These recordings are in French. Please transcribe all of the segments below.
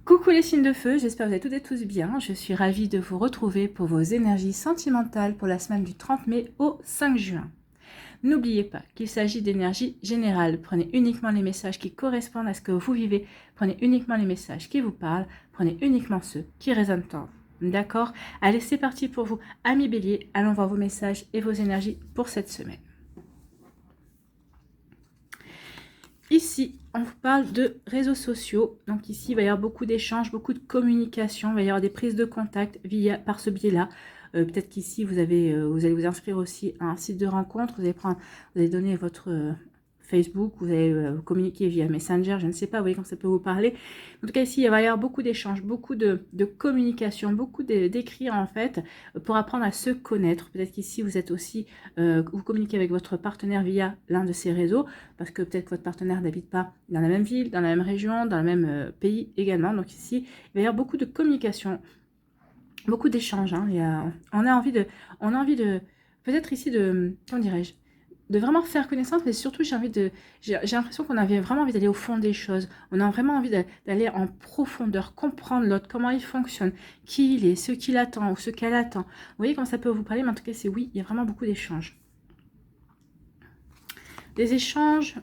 Coucou les signes de feu, j'espère que vous allez toutes et tous bien. Je suis ravie de vous retrouver pour vos énergies sentimentales pour la semaine du 30 mai au 5 juin. N'oubliez pas qu'il s'agit d'énergie générale. Prenez uniquement les messages qui correspondent à ce que vous vivez. Prenez uniquement les messages qui vous parlent. Prenez uniquement ceux qui résonnent en vous. D'accord? Allez, c'est parti pour vous. Amis Bélier, allons voir vos messages et vos énergies pour cette semaine. Ici, on vous parle de réseaux sociaux. Donc ici, il va y avoir beaucoup d'échanges, beaucoup de communication. Il va y avoir des prises de contact par ce biais-là. Peut-être qu'ici, vous allez vous inscrire aussi à un site de rencontre. Vous allez donner votre Facebook, vous allez communiquer via Messenger, je ne sais pas, vous voyez comment ça peut vous parler. En tout cas, ici, il va y avoir beaucoup d'échanges, beaucoup de communication, beaucoup d'écrits en fait, pour apprendre à se connaître. Peut-être qu'ici, vous êtes aussi, vous communiquez avec votre partenaire via l'un de ces réseaux, parce que peut-être que votre partenaire n'habite pas dans la même ville, dans la même région, dans le même pays également. Donc ici, il va y avoir beaucoup de communication, beaucoup d'échanges. Hein. On a envie de, peut-être ici de, comment dirais-je, de vraiment faire connaissance, mais surtout j'ai l'impression qu'on avait vraiment envie d'aller au fond des choses. On a vraiment envie d'aller en profondeur, comprendre l'autre, comment il fonctionne, qui il est, ce qu'il attend ou ce qu'elle attend. Vous voyez comment ça peut vous parler, mais en tout cas c'est oui, il y a vraiment beaucoup d'échanges. Des échanges,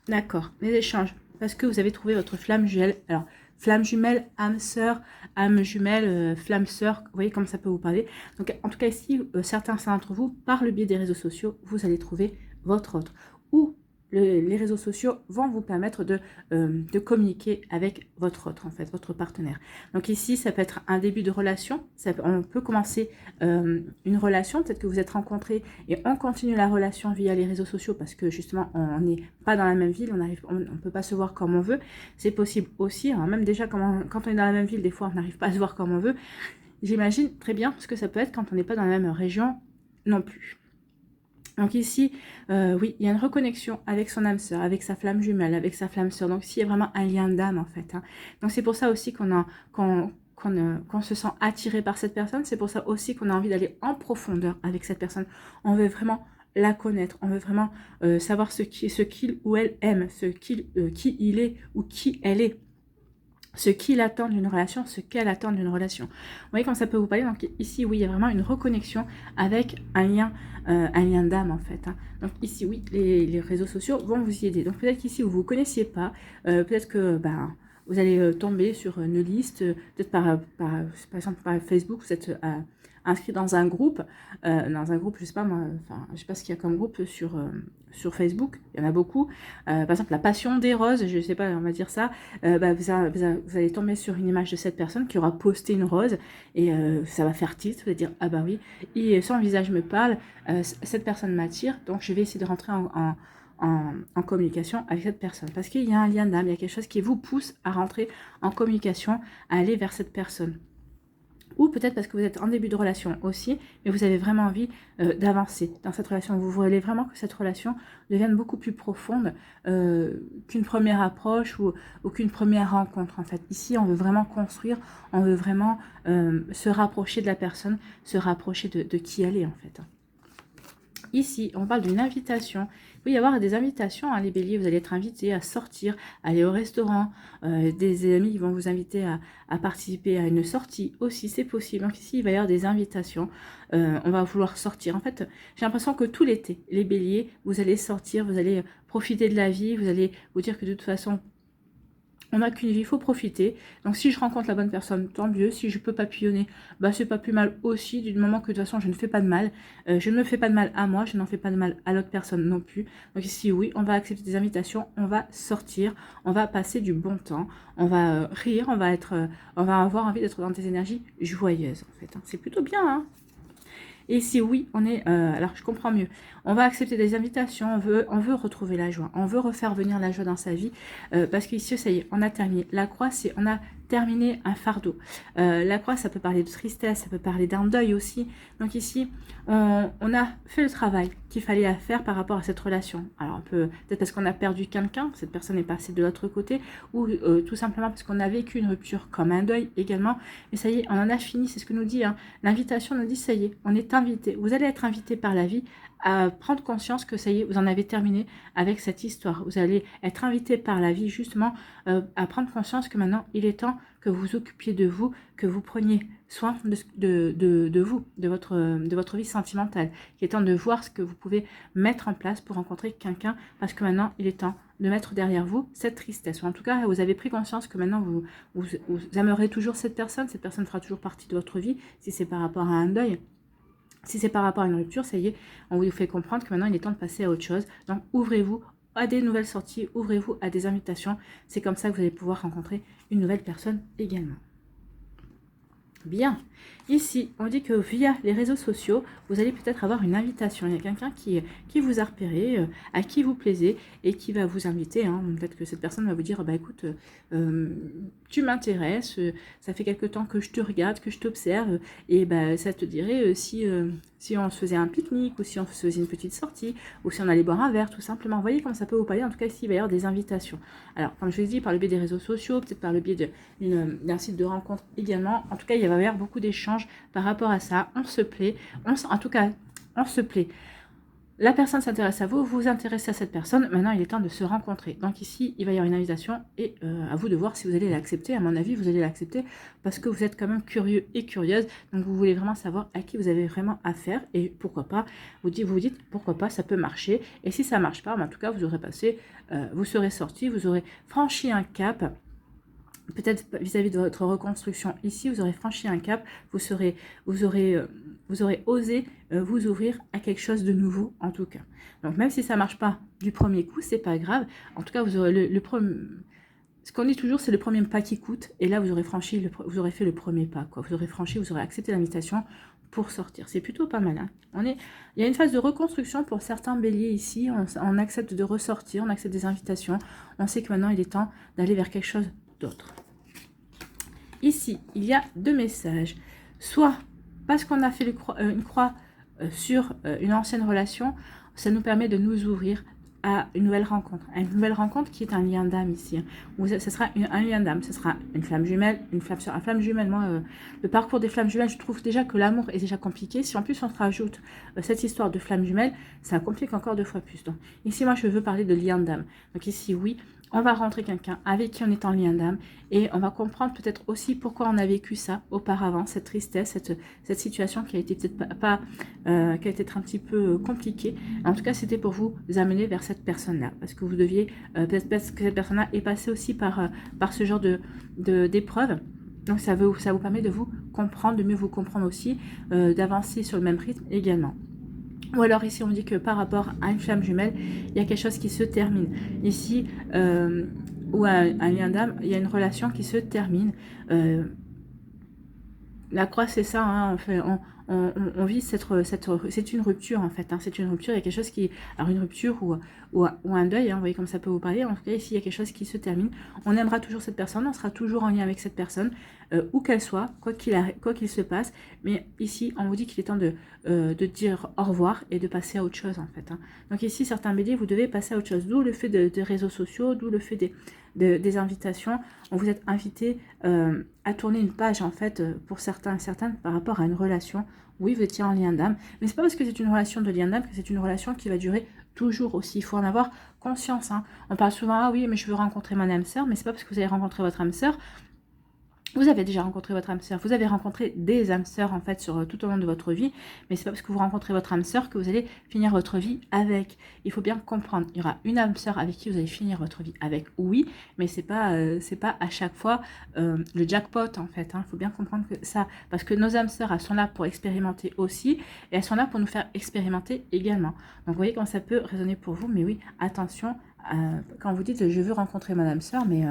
d'accord, des échanges, parce que vous avez trouvé votre flamme jumelle. Alors, flamme jumelle, âme sœur, âme jumelle, flamme sœur, vous voyez comment ça peut vous parler. Donc en tout cas ici, certains d'entre vous, par le biais des réseaux sociaux, vous allez trouver votre autre. Ou les réseaux sociaux vont vous permettre de communiquer avec votre autre, en fait, votre partenaire. Donc ici, ça peut être un début de relation. On peut commencer une relation, peut-être que vous êtes rencontrés et on continue la relation via les réseaux sociaux parce que justement, on n'est pas dans la même ville, on ne peut pas se voir comme on veut. C'est possible aussi, hein, même déjà quand on est dans la même ville, des fois, on n'arrive pas à se voir comme on veut. J'imagine très bien ce que ça peut être quand on n'est pas dans la même région non plus. Donc ici, oui, il y a une reconnexion avec son âme sœur, avec sa flamme jumelle, avec sa flamme sœur. Donc ici, il y a vraiment un lien d'âme en fait. Hein. Donc c'est pour ça aussi qu'on se sent attiré par cette personne. C'est pour ça aussi qu'on a envie d'aller en profondeur avec cette personne. On veut vraiment la connaître. On veut vraiment savoir ce qu'il ou elle aime, qui il est ou qui elle est. Ce qu'il attend d'une relation, ce qu'elle attend d'une relation. Vous voyez quand ça peut vous parler. Donc ici, oui, il y a vraiment une reconnexion avec un lien d'âme en fait. Hein. Donc ici, oui, les réseaux sociaux vont vous y aider. Donc peut-être qu'ici, vous ne vous connaissiez pas, peut-être que vous allez tomber sur une liste, peut-être par exemple par Facebook, vous êtes inscrit dans un groupe, je sais pas moi, enfin, je sais pas ce qu'il y a comme groupe sur Facebook, il y en a beaucoup. Par exemple, la passion des roses, je sais pas, on va dire ça. Vous allez tomber sur une image de cette personne qui aura posté une rose et ça va faire tilt, vous allez dire ah bah oui, et son visage me parle, cette personne m'attire, donc je vais essayer de rentrer en communication avec cette personne parce qu'il y a un lien d'âme, il y a quelque chose qui vous pousse à rentrer en communication, à aller vers cette personne. Ou peut-être parce que vous êtes en début de relation aussi, mais vous avez vraiment envie d'avancer dans cette relation. Vous voulez vraiment que cette relation devienne beaucoup plus profonde qu'une première approche ou qu'une première rencontre. En fait, ici, on veut vraiment construire, on veut vraiment se rapprocher de la personne, se rapprocher de qui elle est en fait. Ici, on parle d'une invitation. Il peut y avoir des invitations, hein, les béliers, vous allez être invités à sortir, aller au restaurant, des amis qui vont vous inviter à participer à une sortie aussi, c'est possible. Donc ici, il va y avoir des invitations, on va vouloir sortir. En fait, j'ai l'impression que tout l'été, les béliers, vous allez sortir, vous allez profiter de la vie, vous allez vous dire que de toute façon, on n'a qu'une vie, il faut profiter. Donc si je rencontre la bonne personne, tant mieux. Si je peux papillonner, c'est pas plus mal aussi, du moment que de toute façon je ne fais pas de mal. Je ne me fais pas de mal à moi, je n'en fais pas de mal à l'autre personne non plus. Donc ici oui, on va accepter des invitations, on va sortir, on va passer du bon temps, on va rire, on va avoir envie d'être dans des énergies joyeuses en fait. Hein. C'est plutôt bien, hein. Et si oui, on est... alors, je comprends mieux. On va accepter des invitations, on veut retrouver la joie. On veut refaire venir la joie dans sa vie. Parce qu'ici, ça y est, on a terminé. La croix, c'est on a terminé un fardeau. La croix, ça peut parler de tristesse, ça peut parler d'un deuil aussi. Donc ici, on a fait le travail qu'il fallait faire par rapport à cette relation. Alors, peut-être parce qu'on a perdu quelqu'un, cette personne est passée de l'autre côté, ou tout simplement parce qu'on a vécu une rupture comme un deuil également. Mais ça y est, on en a fini, c'est ce que nous dit. Hein. L'invitation nous dit, ça y est, on est invité. Vous allez être invité par la vie à prendre conscience que ça y est, vous en avez terminé avec cette histoire. Vous allez être invité par la vie justement à prendre conscience que maintenant il est temps que vous vous occupiez de vous, que vous preniez soin de vous, de votre vie sentimentale. Il est temps de voir ce que vous pouvez mettre en place pour rencontrer quelqu'un, parce que maintenant il est temps de mettre derrière vous cette tristesse. Ou en tout cas, vous avez pris conscience que maintenant vous aimerez toujours cette personne fera toujours partie de votre vie, si c'est par rapport à un deuil. Si c'est par rapport à une rupture, ça y est, on vous fait comprendre que maintenant il est temps de passer à autre chose. Donc ouvrez-vous à des nouvelles sorties, ouvrez-vous à des invitations. C'est comme ça que vous allez pouvoir rencontrer une nouvelle personne également. Bien, ici on dit que via les réseaux sociaux, vous allez peut-être avoir une invitation. Il y a quelqu'un qui vous a repéré, à qui vous plaisez et qui va vous inviter. Hein. Peut-être que cette personne va vous dire, bah écoute, tu m'intéresses, ça fait quelque temps que je te regarde, que je t'observe, et bah ça te dirait si on se faisait un pique-nique, ou si on se faisait une petite sortie, ou si on allait boire un verre, tout simplement. Vous voyez comment ça peut vous parler. En tout cas, ici, il va y avoir des invitations. Alors, comme je vous l'ai dit, par le biais des réseaux sociaux, peut-être par le biais d'un site de rencontre également. En tout cas, il va y avoir beaucoup d'échanges par rapport à ça. On se plaît. En tout cas, on se plaît. La personne s'intéresse à vous, vous vous intéressez à cette personne, maintenant il est temps de se rencontrer. Donc ici, il va y avoir une invitation et à vous de voir si vous allez l'accepter. À mon avis, vous allez l'accepter parce que vous êtes quand même curieux et curieuse. Donc vous voulez vraiment savoir à qui vous avez vraiment affaire et pourquoi pas. Vous vous dites pourquoi pas, ça peut marcher. Et si ça marche pas, en tout cas, vous aurez passé, vous serez sorti, vous aurez franchi un cap. Peut-être vis-à-vis de votre reconstruction ici, vous aurez franchi un cap, vous aurez osé vous ouvrir à quelque chose de nouveau en tout cas. Donc même si ça ne marche pas du premier coup, c'est pas grave. En tout cas, vous aurez le premier. Ce qu'on dit toujours, c'est le premier pas qui coûte. Et là, vous aurez fait le premier pas. Quoi. Vous aurez accepté l'invitation pour sortir. C'est plutôt pas mal. Hein. Il y a une phase de reconstruction pour certains béliers ici. On accepte de ressortir, on accepte des invitations. On sait que maintenant, il est temps d'aller vers quelque chose d'autre. Ici, il y a deux messages. Soit parce qu'on a fait une croix sur une ancienne relation, ça nous permet de nous ouvrir à une nouvelle rencontre. À une nouvelle rencontre qui est un lien d'âme ici. Ce sera un lien d'âme, ce sera une flamme jumelle, une flamme jumelle. Moi, le parcours des flammes jumelles, je trouve déjà que l'amour est déjà compliqué. Si en plus on rajoute cette histoire de flamme jumelle, ça complique encore 2 fois plus. Donc ici, moi, je veux parler de lien d'âme. Donc ici, oui, on va rentrer quelqu'un avec qui on est en lien d'âme et on va comprendre peut-être aussi pourquoi on a vécu ça auparavant, cette tristesse, cette situation qui a été peut-être pas qui a été un petit peu compliquée. En tout cas, c'était pour vous amener vers cette personne-là, parce que vous deviez, peut-être que cette personne-là est passée aussi par ce genre d'épreuve. Donc ça vous permet de vous comprendre, de mieux vous comprendre aussi, d'avancer sur le même rythme également. Ou alors ici on dit que par rapport à une flamme jumelle, il y a quelque chose qui se termine. Ici, ou un lien d'âme, il y a une relation qui se termine. La croix c'est ça, hein, on vit c'est une rupture en fait, hein, c'est une rupture, il y a quelque chose qui, alors une rupture ou un deuil, hein, vous voyez comme ça peut vous parler, en tout cas ici il y a quelque chose qui se termine, on aimera toujours cette personne, on sera toujours en lien avec cette personne, où qu'elle soit, quoi qu'il se passe, mais ici on vous dit qu'il est temps de dire au revoir et de passer à autre chose en fait. Hein. Donc ici certains béliers, vous devez passer à autre chose, d'où le fait des réseaux sociaux, d'où le fait des invitations, on vous êtes invité à tourner une page en fait pour certains et certaines par rapport à une relation. Oui, vous étiez en lien d'âme, mais c'est pas parce que c'est une relation de lien d'âme que c'est une relation qui va durer toujours aussi. Il faut en avoir conscience. Hein. On parle souvent, ah oui, mais je veux rencontrer mon âme sœur, mais c'est pas parce que vous avez rencontré votre âme sœur. Vous avez déjà rencontré votre âme sœur, vous avez rencontré des âmes sœurs en fait tout au long de votre vie, mais c'est pas parce que vous rencontrez votre âme sœur que vous allez finir votre vie avec. Il faut bien comprendre, il y aura une âme sœur avec qui vous allez finir votre vie avec, oui, mais c'est pas à chaque fois le jackpot en fait. Hein. Il faut bien comprendre que ça, parce que nos âmes sœurs, elles sont là pour expérimenter aussi, et elles sont là pour nous faire expérimenter également. Donc vous voyez comment ça peut résonner pour vous, mais oui, attention, quand vous dites je veux rencontrer mon âme sœur, mais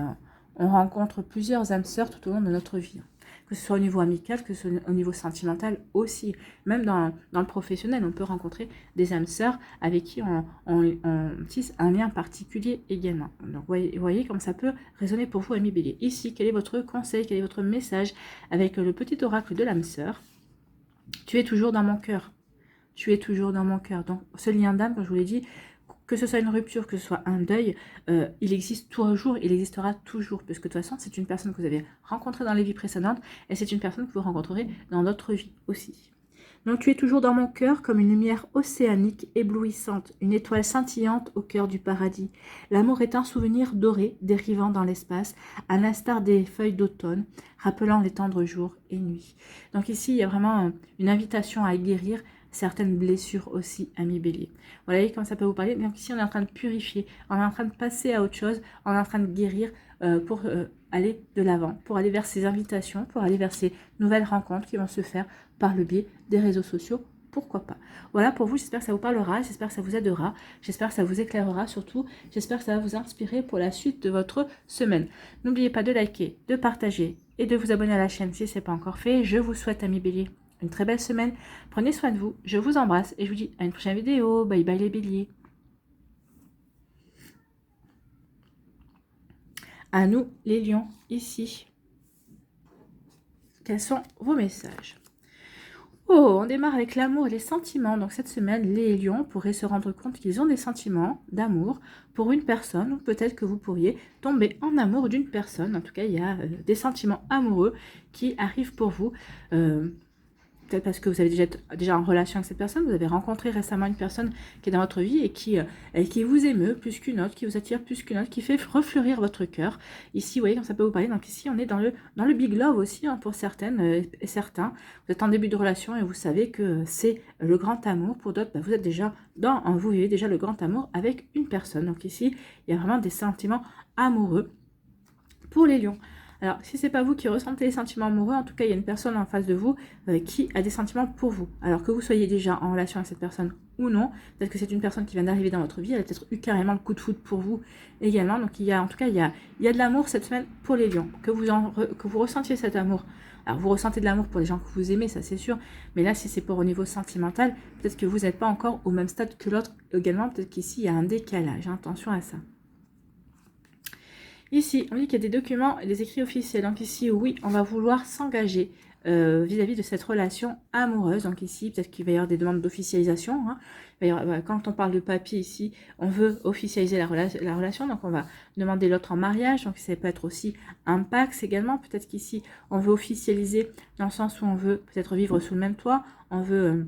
on rencontre plusieurs âmes sœurs tout au long de notre vie, que ce soit au niveau amical, que ce soit au niveau sentimental aussi. Même dans le professionnel, on peut rencontrer des âmes sœurs avec qui on tisse un lien particulier également. Donc, vous voyez comme ça peut résonner pour vous, amis bélier. Ici, quel est votre conseil, quel est votre message avec le petit oracle de l'âme sœur? Tu es toujours dans mon cœur. Tu es toujours dans mon cœur. Donc, ce lien d'âme, comme je vous l'ai dit, que ce soit une rupture, que ce soit un deuil, il existe toujours, il existera toujours, parce que de toute façon, c'est une personne que vous avez rencontrée dans les vies précédentes, et c'est une personne que vous rencontrerez dans d'autres vies aussi. Donc tu es toujours dans mon cœur comme une lumière océanique éblouissante, une étoile scintillante au cœur du paradis. L'amour est un souvenir doré dérivant dans l'espace, à l'instar des feuilles d'automne, rappelant les tendres jours et nuits. Donc ici, il y a vraiment une invitation à guérir certaines blessures aussi, amis bélier. Voilà, voyez comment ça peut vous parler. Donc ici, on est en train de purifier, on est en train de passer à autre chose, on est en train de guérir pour aller de l'avant, pour aller vers ces invitations, pour aller vers ces nouvelles rencontres qui vont se faire par le biais des réseaux sociaux, pourquoi pas. Voilà pour vous, j'espère que ça vous parlera, j'espère que ça vous aidera, j'espère que ça vous éclairera surtout, j'espère que ça va vous inspirer pour la suite de votre semaine. N'oubliez pas de liker, de partager et de vous abonner à la chaîne si ce n'est pas encore fait. Je vous souhaite, amis béliers, une très belle semaine. Prenez soin de vous, je vous embrasse et je vous dis à une prochaine vidéo. Bye bye les béliers. À nous les lions, ici. Quels sont vos messages? Oh, on démarre avec l'amour et les sentiments. Donc cette semaine, les lions pourraient se rendre compte qu'ils ont des sentiments d'amour pour une personne. Ou peut-être que vous pourriez tomber en amour d'une personne. En tout cas, il y a des sentiments amoureux qui arrivent pour vous. Peut-être parce que vous avez déjà en relation avec cette personne, vous avez rencontré récemment une personne qui est dans votre vie et qui vous émeut plus qu'une autre, qui vous attire plus qu'une autre, qui fait refleurir votre cœur. Ici, vous voyez, comme ça peut vous parler. Donc ici, on est dans le big love aussi, hein, pour certaines et certains. Vous êtes en début de relation et vous savez que c'est le grand amour. Pour d'autres, vous êtes déjà vous vivez déjà le grand amour avec une personne. Donc ici, il y a vraiment des sentiments amoureux pour les lions. Alors, si ce n'est pas vous qui ressentez les sentiments amoureux, en tout cas, il y a une personne en face de vous qui a des sentiments pour vous. Alors que vous soyez déjà en relation avec cette personne ou non, peut-être que c'est une personne qui vient d'arriver dans votre vie, elle a peut-être eu carrément le coup de foudre pour vous également. Donc, en tout cas, il y a de l'amour cette semaine pour les lions. Que vous ressentiez cet amour. Alors, vous ressentez de l'amour pour les gens que vous aimez, ça c'est sûr. Mais là, si c'est pour au niveau sentimental, peut-être que vous n'êtes pas encore au même stade que l'autre également. Peut-être qu'ici, il y a un décalage. Attention à ça. Ici, on dit qu'il y a des documents et des écrits officiels. Donc ici, oui, on va vouloir s'engager vis-à-vis de cette relation amoureuse. Donc ici, peut-être qu'il va y avoir des demandes d'officialisation. Hein. Quand on parle de papier ici, on veut officialiser la relation. Donc on va demander l'autre en mariage. Donc ça peut être aussi un Pacs également. Peut-être qu'ici, on veut officialiser dans le sens où on veut peut-être vivre sous le même toit. On veut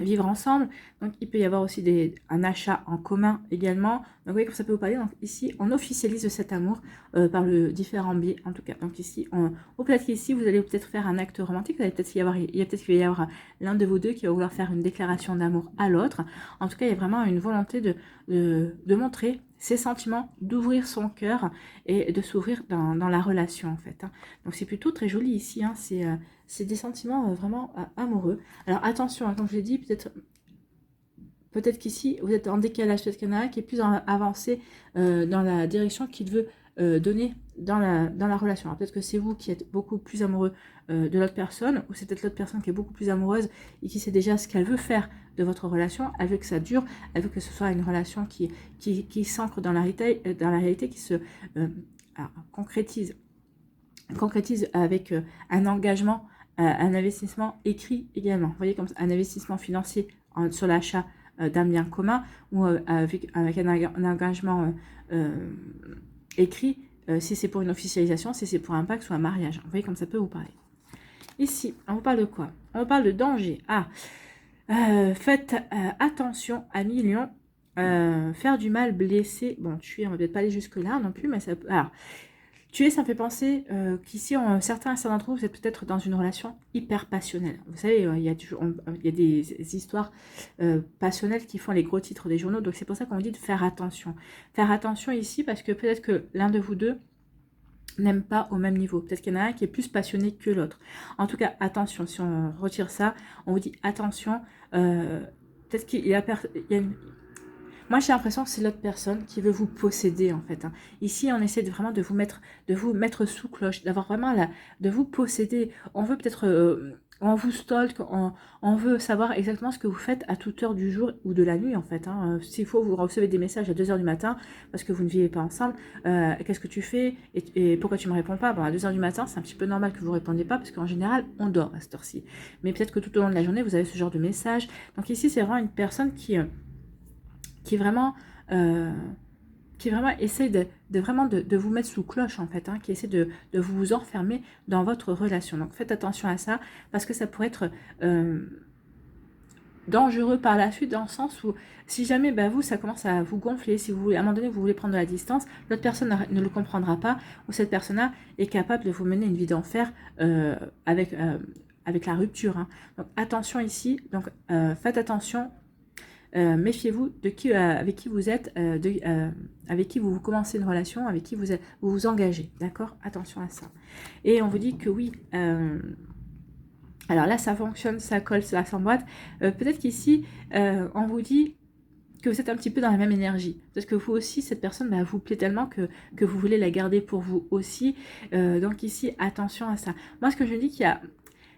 vivre ensemble. Donc il peut y avoir aussi un achat en commun également. Donc vous voyez que ça peut vous parler. Donc ici on officialise cet amour par le différents biais en tout cas. Donc ici ou peut-être qu'ici vous allez peut-être faire un acte romantique. Il va peut-être qu'il va y avoir l'un de vous deux qui va vouloir faire une déclaration d'amour à l'autre. En tout cas il y a vraiment une volonté de montrer ses sentiments, d'ouvrir son cœur et de s'ouvrir dans la relation en fait. Hein. Donc c'est plutôt très joli ici. Hein. C'est des sentiments vraiment amoureux. Alors attention, hein, comme je l'ai dit, peut-être qu'ici, vous êtes en décalage. Peut-être qu'il y en a un qui est plus avancé dans la direction qu'il veut donner dans la relation. Peut-être que c'est vous qui êtes beaucoup plus amoureux de l'autre personne, ou c'est peut-être l'autre personne qui est beaucoup plus amoureuse et qui sait déjà ce qu'elle veut faire de votre relation. Elle veut que ça dure, elle veut que ce soit une relation qui s'ancre dans la réalité, qui se concrétise avec un engagement, un investissement écrit également. Vous voyez, comme un investissement financier sur l'achat d'un bien commun ou avec un engagement écrit, si c'est pour une officialisation, si c'est pour un pacte ou un mariage. Vous voyez comme ça peut vous parler. Ici, on vous parle de quoi? On vous parle de danger. Faites attention, amis lions. Faire du mal, blesser, bon, tuer, on va peut-être pas aller jusque là non plus, mais ça peut... Alors, tuer, ça me fait penser qu'ici, certains d'entre vous, vous êtes peut-être dans une relation hyper passionnelle. Vous savez, il y a des histoires passionnelles qui font les gros titres des journaux, donc c'est pour ça qu'on vous dit de faire attention. Faire attention ici, parce que peut-être que l'un de vous deux n'aime pas au même niveau. Peut-être qu'il y en a un qui est plus passionné que l'autre. En tout cas, attention, si on retire ça, on vous dit attention, peut-être qu'il y a moi, j'ai l'impression que c'est l'autre personne qui veut vous posséder, en fait. Hein. Ici, on essaie vraiment de vous mettre sous cloche, d'avoir vraiment de vous posséder. On veut peut-être, on vous stalk, on veut savoir exactement ce que vous faites à toute heure du jour ou de la nuit, en fait. Hein. S'il faut, vous recevez des messages à 2 h du matin parce que vous ne vivez pas ensemble. Qu'est-ce que tu fais et pourquoi tu ne me réponds pas? Bon, à 2 h du matin, c'est un petit peu normal que vous ne répondiez pas parce qu'en général, on dort à cette heure-ci. Mais peut-être que tout au long de la journée, vous avez ce genre de message. Donc ici, c'est vraiment une personne qui vraiment essaie de vous mettre sous cloche en fait, hein, qui essaie de vous enfermer dans votre relation. Donc faites attention à ça parce que ça pourrait être dangereux par la suite, dans le sens où si jamais vous, ça commence à vous gonfler, si vous voulez, à un moment donné, vous voulez prendre de la distance, l'autre personne ne le comprendra pas, ou cette personne-là est capable de vous mener une vie d'enfer avec la rupture. Hein. Donc attention ici, donc faites attention, méfiez-vous de qui, avec qui vous êtes, avec qui vous commencez une relation, avec qui vous vous engagez, d'accord? Attention à ça. Et on vous dit que oui, alors là ça fonctionne, ça colle, ça s'emboîte. Peut-être qu'ici, on vous dit que vous êtes un petit peu dans la même énergie. Parce que vous aussi, cette personne vous plaît tellement que vous voulez la garder pour vous aussi. Donc ici, attention à ça. Moi, ce que je dis qu'il y a...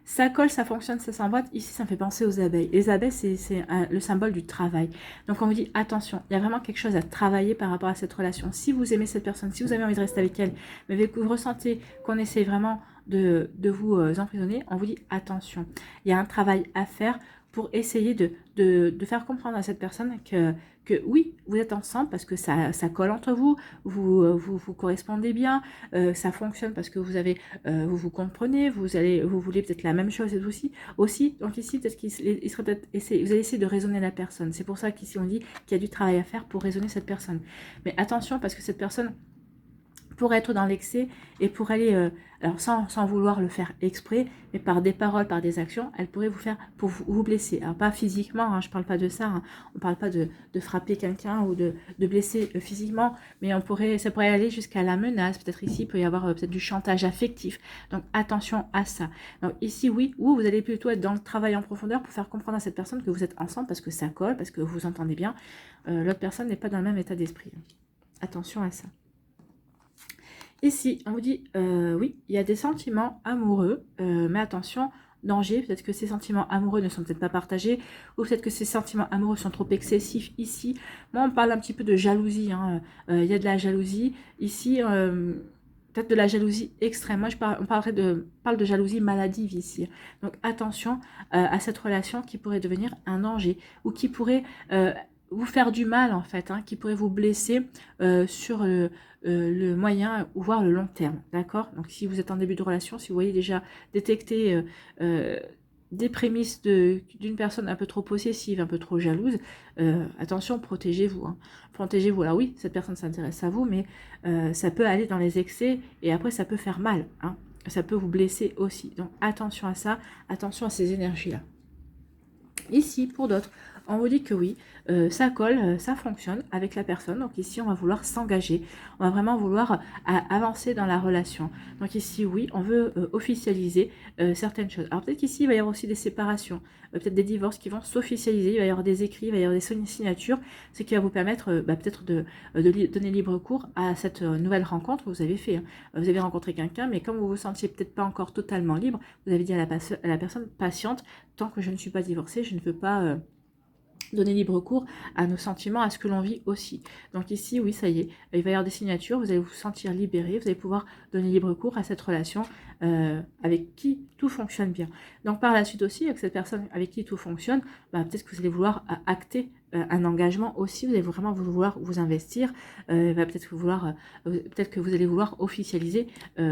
Ça colle, ça fonctionne, ça s'emboîte. Ici, ça me fait penser aux abeilles. Les abeilles, c'est le symbole du travail. Donc, on vous dit, attention, il y a vraiment quelque chose à travailler par rapport à cette relation. Si vous aimez cette personne, si vous avez envie de rester avec elle, mais que vous ressentez qu'on essaie vraiment de vous emprisonner, on vous dit, attention. Il y a un travail à faire pour essayer de faire comprendre à cette personne que oui, vous êtes ensemble parce que ça colle entre vous, vous correspondez bien, ça fonctionne parce que vous vous comprenez, vous voulez peut-être la même chose aussi. Donc ici, peut-être qu'il serait peut-être vous allez essayer de raisonner la personne. C'est pour ça qu'ici on dit qu'il y a du travail à faire pour raisonner cette personne. Mais attention, parce que cette personne pourrait être dans l'excès et pour aller, alors sans vouloir le faire exprès, mais par des paroles, par des actions, elle pourrait vous faire, pour vous blesser. Alors pas physiquement, hein, je ne parle pas de ça, hein, on ne parle pas de frapper quelqu'un ou de blesser physiquement, mais ça pourrait aller jusqu'à la menace. Peut-être ici, il peut y avoir peut-être du chantage affectif. Donc attention à ça. Donc ici, oui, vous allez plutôt être dans le travail en profondeur pour faire comprendre à cette personne que vous êtes ensemble parce que ça colle, parce que vous vous entendez bien. L'autre personne n'est pas dans le même état d'esprit. Attention à ça. Ici, on vous dit, oui, il y a des sentiments amoureux, mais attention, danger, peut-être que ces sentiments amoureux ne sont peut-être pas partagés, ou peut-être que ces sentiments amoureux sont trop excessifs ici. Moi, on parle un petit peu de jalousie, hein. Il y a de la jalousie. Ici, peut-être de la jalousie extrême. Moi, on parle de jalousie maladive ici. Donc, attention à cette relation qui pourrait devenir un danger, ou qui pourrait... vous faire du mal en fait, hein, qui pourrait vous blesser sur le moyen ou voire le long terme, d'accord? Donc si vous êtes en début de relation, si vous voyez déjà détecter des prémices d'une personne un peu trop possessive, un peu trop jalouse, attention, protégez-vous, hein. Protégez-vous. Alors oui, cette personne s'intéresse à vous, mais ça peut aller dans les excès et après ça peut faire mal, hein. Ça peut vous blesser aussi. Donc attention à ça, attention à ces énergies-là. Ici, pour d'autres, on vous dit que oui, ça colle, ça fonctionne avec la personne. Donc ici, on va vouloir s'engager. On va vraiment vouloir avancer dans la relation. Donc ici, oui, on veut officialiser certaines choses. Alors peut-être qu'ici, il va y avoir aussi des séparations, peut-être des divorces qui vont s'officialiser. Il va y avoir des écrits, il va y avoir des signatures, ce qui va vous permettre peut-être de donner libre cours à cette nouvelle rencontre que vous avez fait. Hein. Vous avez rencontré quelqu'un, mais comme vous vous sentiez peut-être pas encore totalement libre, vous avez dit à la personne patiente, tant que je ne suis pas divorcée, je ne veux pas... donner libre cours à nos sentiments, à ce que l'on vit aussi. Donc ici, oui, ça y est, il va y avoir des signatures, vous allez vous sentir libéré, vous allez pouvoir donner libre cours à cette relation avec qui tout fonctionne bien. Donc par la suite aussi, avec cette personne avec qui tout fonctionne, peut-être que vous allez vouloir acter un engagement aussi, vous allez vraiment vouloir vous investir, peut-être que vous allez vouloir officialiser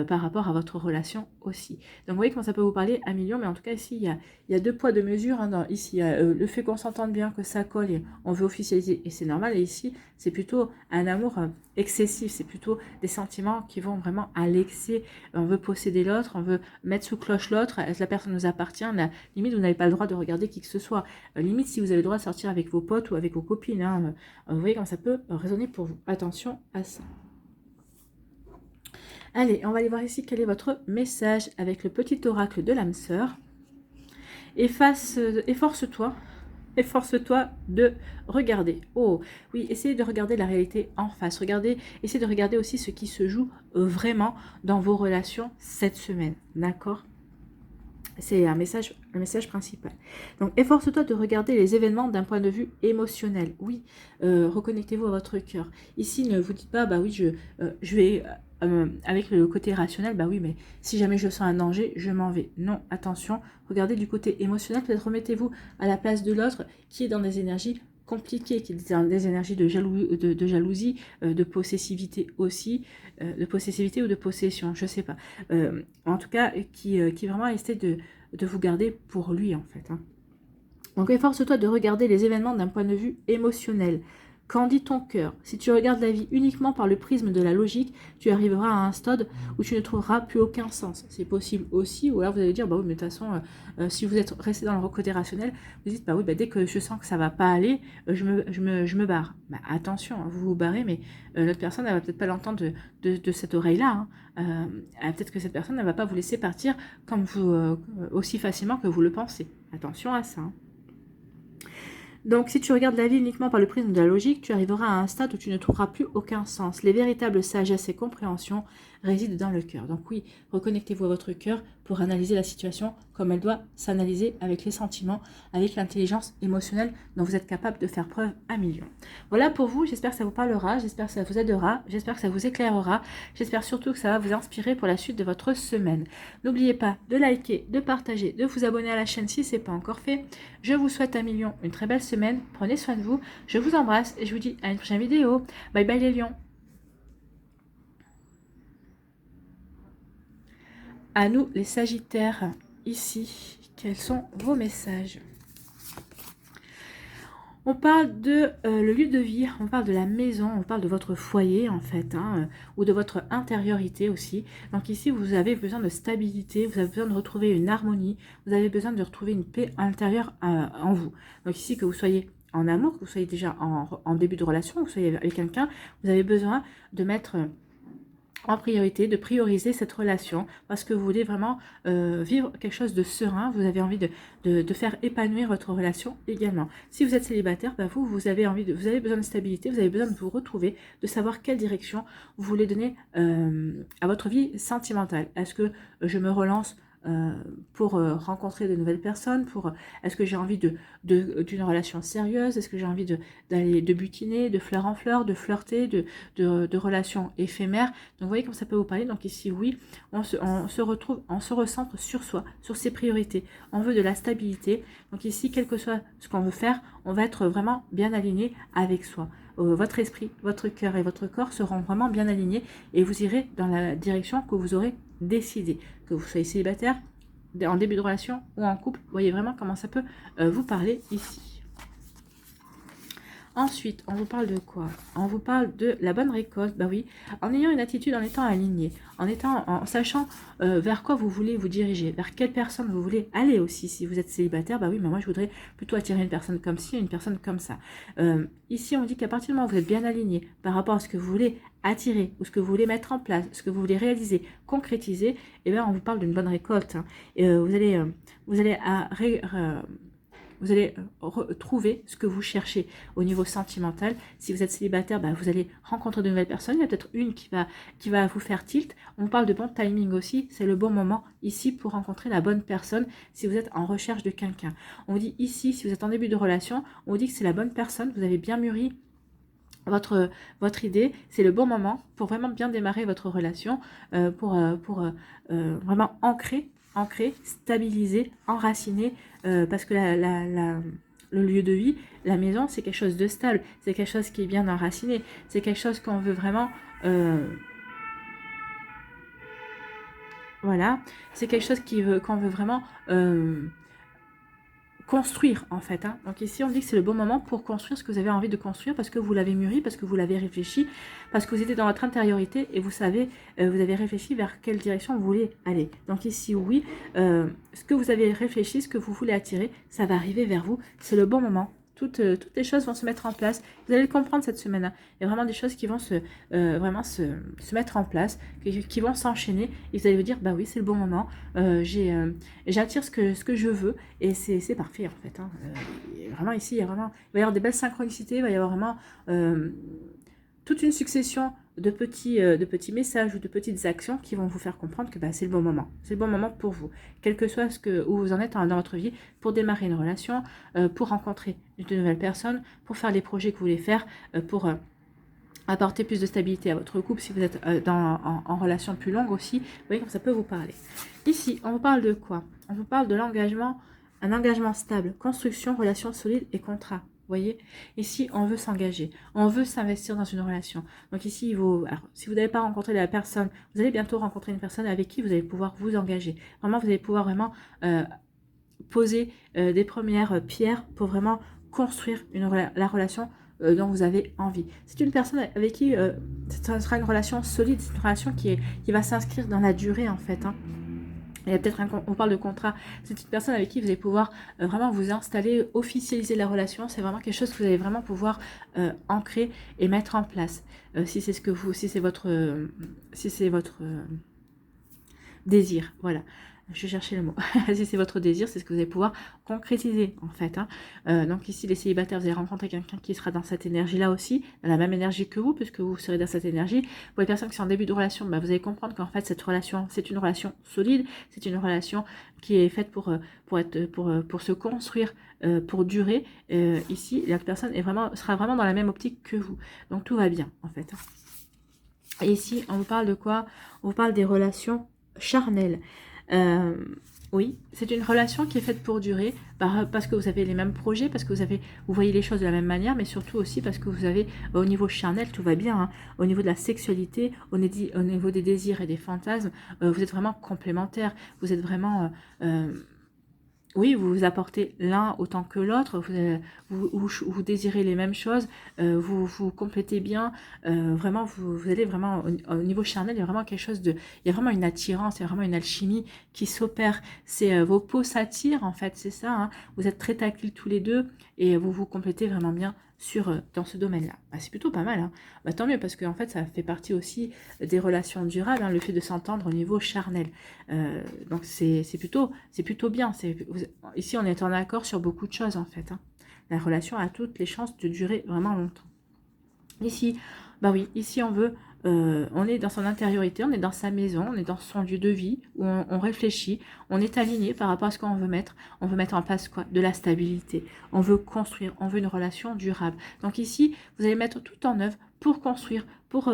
par rapport à votre relation aussi. Donc vous voyez comment ça peut vous parler à millions, mais en tout cas ici, il y a deux poids, deux mesures. Hein, ici, le fait qu'on s'entende bien, que ça colle, et on veut officialiser, et c'est normal. Et ici, c'est plutôt un amour excessif, c'est plutôt des sentiments qui vont vraiment à l'excès. On veut posséder l'autre, on veut mettre sous cloche l'autre, la personne nous appartient, limite, vous n'avez pas le droit de regarder qui que ce soit. Limite, si vous avez le droit de sortir avec vos potes ou avec vos copines, hein, vous voyez comment ça peut résonner pour vous. Attention à ça. Allez, on va aller voir ici quel est votre message avec le petit oracle de l'âme sœur. Efforce-toi de regarder. Oh, oui, essayez de regarder la réalité en face. Essayez de regarder aussi ce qui se joue vraiment dans vos relations cette semaine. D'accord ? C'est le message principal. Donc, efforce-toi de regarder les événements d'un point de vue émotionnel. Oui, reconnectez-vous à votre cœur. Ici, ne vous dites pas, oui, je vais, avec le côté rationnel, oui, mais si jamais je sens un danger, je m'en vais. Non, attention, regardez du côté émotionnel, peut-être remettez-vous à la place de l'autre qui est dans des énergies compliquées, qui est dans des énergies de jalousie, de possessivité aussi, de possessivité ou de possession, je sais pas. En tout cas, qui vraiment essaie de vous garder pour lui, en fait. Hein. Donc efforce-toi de regarder les événements d'un point de vue émotionnel. Qu'en dit ton cœur? Si tu regardes la vie uniquement par le prisme de la logique, tu arriveras à un stade où tu ne trouveras plus aucun sens. C'est possible aussi, ou alors vous allez dire, bah oui, mais de toute façon, si vous êtes resté dans le côté rationnel, vous dites, bah oui, bah dès que je sens que ça va pas aller, je me barre. Bah, attention, hein, vous vous barrez, mais l'autre personne, elle va peut-être pas l'entendre de cette oreille-là. Hein. Peut-être que cette personne, elle va pas vous laisser partir comme vous, aussi facilement que vous le pensez. Attention à ça. Hein. Donc, si tu regardes la vie uniquement par le prisme de la logique, tu arriveras à un stade où tu ne trouveras plus aucun sens. Les véritables sagesse et compréhension résident dans le cœur. Donc oui, reconnectez-vous à votre cœur pour analyser la situation comme elle doit s'analyser avec les sentiments, avec l'intelligence émotionnelle dont vous êtes capable de faire preuve à millions. Voilà pour vous, j'espère que ça vous parlera, j'espère que ça vous aidera, j'espère que ça vous éclairera, j'espère surtout que ça va vous inspirer pour la suite de votre semaine. N'oubliez pas de liker, de partager, de vous abonner à la chaîne si ce n'est pas encore fait. Je vous souhaite à millions une très belle semaine, prenez soin de vous, je vous embrasse et je vous dis à une prochaine vidéo. Bye bye les lions. À nous les Sagittaires, ici, quels sont vos messages? On parle de le lieu de vie, on parle de la maison, on parle de votre foyer en fait, hein, ou de votre intériorité aussi. Donc ici, vous avez besoin de stabilité, vous avez besoin de retrouver une harmonie, vous avez besoin de retrouver une paix intérieure en vous. Donc ici, que vous soyez en amour, que vous soyez déjà en début de relation, que vous soyez avec quelqu'un, vous avez besoin de mettre en priorité, de prioriser cette relation parce que vous voulez vraiment vivre quelque chose de serein, vous avez envie de faire épanouir votre relation également. Si vous êtes célibataire, bah vous avez besoin de stabilité, vous avez besoin de vous retrouver, de savoir quelle direction vous voulez donner à votre vie sentimentale. Est-ce que je me relance pour rencontrer de nouvelles personnes, est-ce que j'ai envie d'une relation sérieuse, est-ce que j'ai envie de butiner, de fleur en fleur, de flirter, de relations éphémères. Donc vous voyez comme ça peut vous parler. Donc ici oui, on se retrouve, on se recentre sur soi, sur ses priorités. On veut de la stabilité. Donc ici, quel que soit ce qu'on veut faire, on va être vraiment bien aligné avec soi. Votre esprit, votre cœur et votre corps seront vraiment bien alignés et vous irez dans la direction que vous aurez décidé. Que vous soyez célibataire, en début de relation ou en couple, vous voyez vraiment comment ça peut vous parler ici. Ensuite, on vous parle de quoi? On vous parle de la bonne récolte. Bah oui, en ayant une attitude, en étant aligné, en sachant vers quoi vous voulez vous diriger, vers quelle personne vous voulez aller aussi. Si vous êtes célibataire, bah oui, mais moi je voudrais plutôt attirer une personne comme ci, une personne comme ça. Ici, on dit qu'à partir du moment où vous êtes bien aligné par rapport à ce que vous voulez attirer ou ce que vous voulez mettre en place, ce que vous voulez réaliser, concrétiser, et bien on vous parle d'une bonne récolte. Hein. Vous allez trouver ce que vous cherchez au niveau sentimental. Si vous êtes célibataire, bah, vous allez rencontrer de nouvelles personnes. Il y a peut-être une qui va vous faire tilt. On parle de bon timing aussi. C'est le bon moment ici pour rencontrer la bonne personne si vous êtes en recherche de quelqu'un. On dit ici, si vous êtes en début de relation, on dit que c'est la bonne personne. Vous avez bien mûri votre idée, c'est le bon moment pour vraiment bien démarrer votre relation, pour vraiment ancrer, stabiliser, enraciner, parce que le lieu de vie, la maison, c'est quelque chose de stable, c'est quelque chose qui est bien enraciné, c'est quelque chose qu'on veut vraiment... voilà, c'est quelque chose qu'on veut vraiment... construire en fait. Hein. Donc ici on dit que c'est le bon moment pour construire ce que vous avez envie de construire parce que vous l'avez mûri, parce que vous l'avez réfléchi, parce que vous étiez dans votre intériorité et vous savez, vous avez réfléchi vers quelle direction vous voulez aller. Donc ici oui, ce que vous avez réfléchi, ce que vous voulez attirer, ça va arriver vers vous, c'est le bon moment. Toutes les choses vont se mettre en place. Vous allez le comprendre cette semaine. Hein. Il y a vraiment des choses qui vont vraiment se mettre en place, qui vont s'enchaîner. Et vous allez vous dire, bah oui, c'est le bon moment. J'attire ce que je veux. Et c'est parfait, en fait. Hein. Vraiment, ici, il va y avoir des belles synchronicités. Il va y avoir vraiment toute une succession de petits messages ou de petites actions qui vont vous faire comprendre que bah, c'est le bon moment. C'est le bon moment pour vous. Quel que soit où vous en êtes dans votre vie, pour démarrer une relation, pour rencontrer de nouvelles personnes, pour faire les projets que vous voulez faire, pour apporter plus de stabilité à votre couple si vous êtes en relation plus longue aussi. Vous voyez comme ça peut vous parler. Ici, on vous parle de quoi? On vous parle de l'engagement, un engagement stable, construction, relation solide et contrat. Vous voyez, ici, on veut s'engager, on veut s'investir dans une relation. Donc ici, alors, si vous n'avez pas rencontré la personne, vous allez bientôt rencontrer une personne avec qui vous allez pouvoir vous engager. Vraiment, vous allez pouvoir vraiment poser des premières pierres pour vraiment construire la relation dont vous avez envie. C'est une personne avec qui ça sera une relation solide, c'est une relation qui va s'inscrire dans la durée en fait. Hein. Il y a peut-être on parle de contrat, c'est une personne avec qui vous allez pouvoir vraiment vous installer, officialiser la relation, c'est vraiment quelque chose que vous allez vraiment pouvoir ancrer et mettre en place. Si c'est ce que vous, si c'est votre désir, voilà. Je cherchais le mot. Si c'est votre désir, c'est ce que vous allez pouvoir concrétiser en fait. Hein. Donc ici, les célibataires, vous allez rencontrer quelqu'un qui sera dans cette énergie-là aussi, dans la même énergie que vous, puisque vous serez dans cette énergie. Pour les personnes qui sont en début de relation, bah, vous allez comprendre qu'en fait, cette relation, c'est une relation solide, c'est une relation qui est faite pour se construire, pour durer. Ici, la personne sera vraiment dans la même optique que vous. Donc tout va bien en fait. Et ici, on vous parle de quoi? On vous parle des relations charnelles. Oui, c'est une relation qui est faite pour durer, parce que vous avez les mêmes projets, parce que vous voyez les choses de la même manière, mais surtout aussi parce que vous avez, au niveau charnel, tout va bien, hein, au niveau de la sexualité, au niveau des désirs et des fantasmes, vous êtes vraiment complémentaires, vous êtes vraiment... oui, vous vous apportez l'un autant que l'autre, vous désirez les mêmes choses, vous vous complétez bien, vraiment, vous allez vraiment, au niveau charnel, il y a vraiment quelque chose il y a vraiment une attirance, il y a vraiment une alchimie qui s'opère, c'est vos peaux s'attirent en fait, c'est ça, hein, vous êtes très tactiles tous les deux, et vous vous complétez vraiment bien dans ce domaine-là. Bah, c'est plutôt pas mal, hein. Bah, tant mieux, parce que en fait, ça fait partie aussi des relations durables, hein, le fait de s'entendre au niveau charnel. Donc c'est plutôt bien. Ici, on est en accord sur beaucoup de choses, en fait. Hein. La relation a toutes les chances de durer vraiment longtemps. Ici, bah oui, ici on est dans son intériorité, on est dans sa maison, on est dans son lieu de vie, où on réfléchit, on est aligné par rapport à ce qu'on veut mettre. On veut mettre en place quoi? De la stabilité. On veut construire, on veut une relation durable. Donc ici, vous allez mettre tout en œuvre pour construire, pour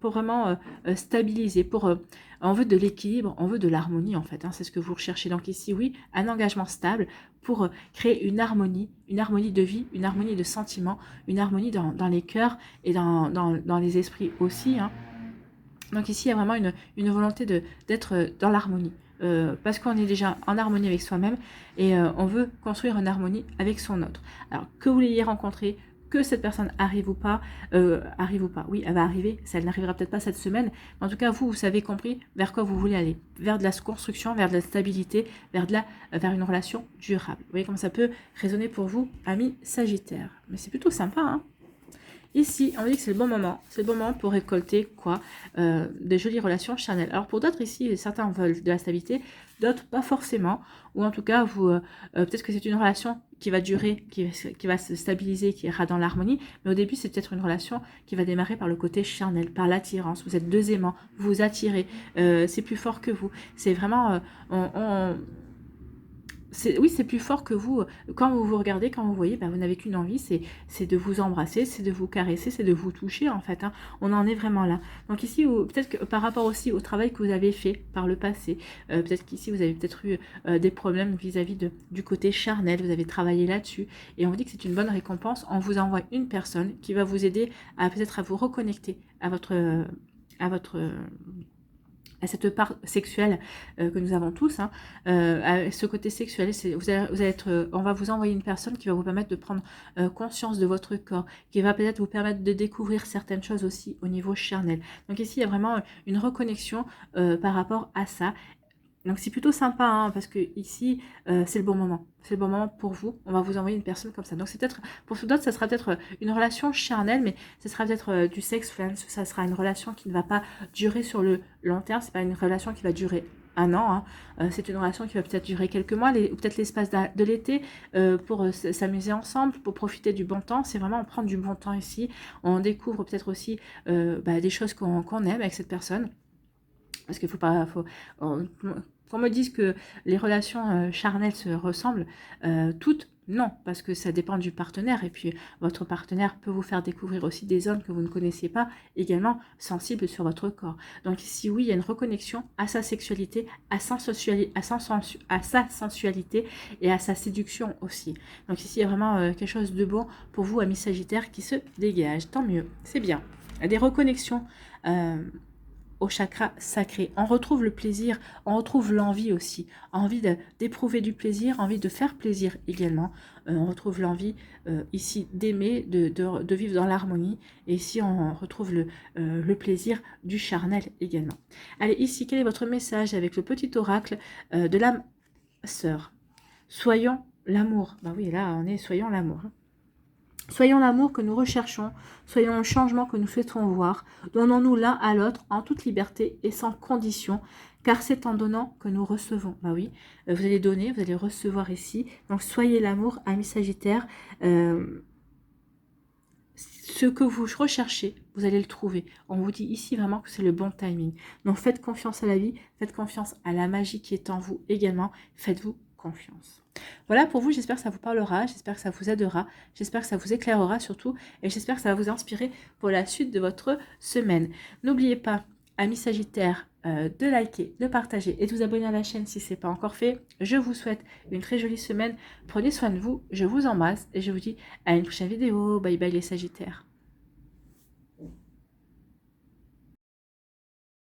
vraiment stabiliser, on veut de l'équilibre, on veut de l'harmonie en fait, hein, c'est ce que vous recherchez. Donc ici, oui, un engagement stable pour créer une harmonie de vie, une harmonie de sentiments, une harmonie dans les cœurs et dans les esprits aussi. Hein. Donc ici, il y a vraiment une volonté d'être dans l'harmonie. Parce qu'on est déjà en harmonie avec soi-même et on veut construire une harmonie avec son autre. Alors, que vous l'ayez rencontré, que cette personne arrive ou pas, oui, elle va arriver, ça n'arrivera peut-être pas cette semaine, mais en tout cas, vous avez compris vers quoi vous voulez aller, vers de la construction, vers de la stabilité, vers une relation durable. Vous voyez comment ça peut résonner pour vous, amis Sagittaire. Mais c'est plutôt sympa, hein. Ici, on dit que c'est le bon moment pour récolter quoi? Des jolies relations charnelles. Alors pour d'autres ici, certains veulent de la stabilité, d'autres pas forcément, ou en tout cas, peut-être que c'est une relation qui va durer, qui va se stabiliser, qui ira dans l'harmonie, mais au début, c'est peut-être une relation qui va démarrer par le côté charnel, par l'attirance. Vous êtes deux aimants, vous vous attirez, c'est plus fort que vous. C'est vraiment... oui, c'est plus fort que vous. Quand vous vous regardez, quand vous voyez, vous n'avez qu'une envie, c'est de vous embrasser, c'est de vous caresser, c'est de vous toucher en fait. Hein. On en est vraiment là. Donc ici, peut-être que par rapport aussi au travail que vous avez fait par le passé, peut-être qu'ici vous avez peut-être eu des problèmes vis-à-vis du côté charnel, vous avez travaillé là-dessus, et on vous dit que c'est une bonne récompense. On vous envoie une personne qui va vous aider à peut-être à vous reconnecter à cette part sexuelle que nous avons tous, hein, à ce côté sexuel, on va vous envoyer une personne qui va vous permettre de prendre conscience de votre corps, qui va peut-être vous permettre de découvrir certaines choses aussi au niveau charnel. Donc ici, il y a vraiment une reconnexion par rapport à ça. Donc c'est plutôt sympa, hein, parce que ici, c'est le bon moment. C'est le bon moment pour vous. On va vous envoyer une personne comme ça. Donc c'est peut-être, pour d'autres, ça sera peut-être une relation charnelle, mais ce sera peut-être du sexe friends. Ça sera une relation qui ne va pas durer sur le long terme. C'est pas une relation qui va durer un an. Hein. C'est une relation qui va peut-être durer quelques mois, ou peut-être l'espace de l'été, pour s'amuser ensemble, pour profiter du bon temps. C'est vraiment prendre du bon temps ici. On découvre peut-être aussi des choses qu'on aime avec cette personne. Parce qu'il faut pas... qu'on me dise que les relations charnelles se ressemblent, toutes, non, parce que ça dépend du partenaire. Et puis, votre partenaire peut vous faire découvrir aussi des zones que vous ne connaissiez pas, également sensibles sur votre corps. Donc ici, oui, il y a une reconnexion à sa sexualité, à sa sensualité et à sa séduction aussi. Donc ici, il y a vraiment quelque chose de bon pour vous, amis Sagittaires, qui se dégage. Tant mieux, c'est bien. Il y a des reconnexions... au chakra sacré. On retrouve le plaisir, on retrouve l'envie aussi, envie d'éprouver du plaisir, envie de faire plaisir également. On retrouve l'envie ici d'aimer, de vivre dans l'harmonie. Et ici, on retrouve le plaisir du charnel également. Allez, ici, quel est votre message avec le petit oracle de l'âme sœur? Soyons l'amour. Bah oui, là, on est soyons l'amour. Soyons l'amour que nous recherchons, soyons le changement que nous souhaitons voir, donnons-nous l'un à l'autre en toute liberté et sans condition, car c'est en donnant que nous recevons. Bah oui, vous allez donner, vous allez recevoir ici, donc soyez l'amour, amis Sagittaires, ce que vous recherchez, vous allez le trouver. On vous dit ici vraiment que c'est le bon timing. Donc faites confiance à la vie, faites confiance à la magie qui est en vous également, faites-vous confiance. Voilà pour vous, j'espère que ça vous parlera, j'espère que ça vous aidera, j'espère que ça vous éclairera surtout, et j'espère que ça va vous inspirer pour la suite de votre semaine. N'oubliez pas, amis Sagittaires, de liker, de partager et de vous abonner à la chaîne si ce n'est pas encore fait. Je vous souhaite une très jolie semaine, prenez soin de vous, je vous embrasse et je vous dis à une prochaine vidéo. Bye bye les Sagittaires.